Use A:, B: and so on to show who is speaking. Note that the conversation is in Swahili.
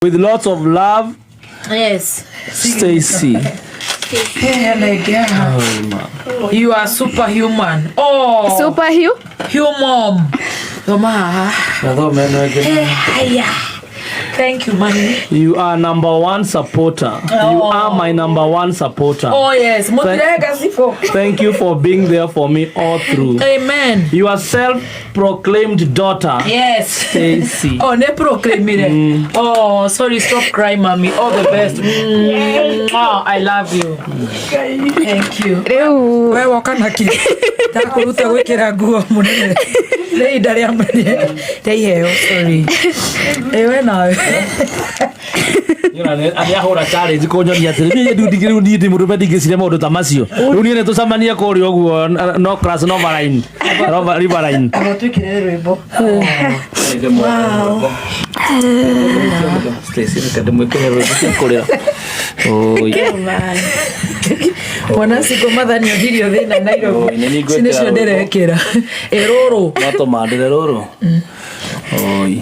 A: With lots of love.
B: Yes.
A: Stacy.
B: Oh, you are superhuman. Oh. Human. Thank you, mommy.
A: You are number one supporter. Oh. You are my number one supporter.
B: Oh, yes.
A: Thank you for being there for me all through.
B: Amen.
A: You are self-proclaimed daughter.
B: Yes.
A: Stacy.
B: Oh, ne proclaim me. Oh, sorry. Stop crying, mommy. All the best. Oh, I love you. Thank you. Wewe wakana ki. Takuruta wekera nguo munene. Nei ndari amani. Tei heo, sorry. Ewe nawe.
A: Ahora challenge konyonia atiri ndigire ndi mundu betingicire maundu ta macio riu nie netucamania kuri oguo no class no line riverine
B: twikire rwimbo
A: Stacy kademwe kwenye rwimbo kuria
B: mwana siko mathani othirio thina Nairobi sine cio nderekera eroro
A: no to mandire roro oi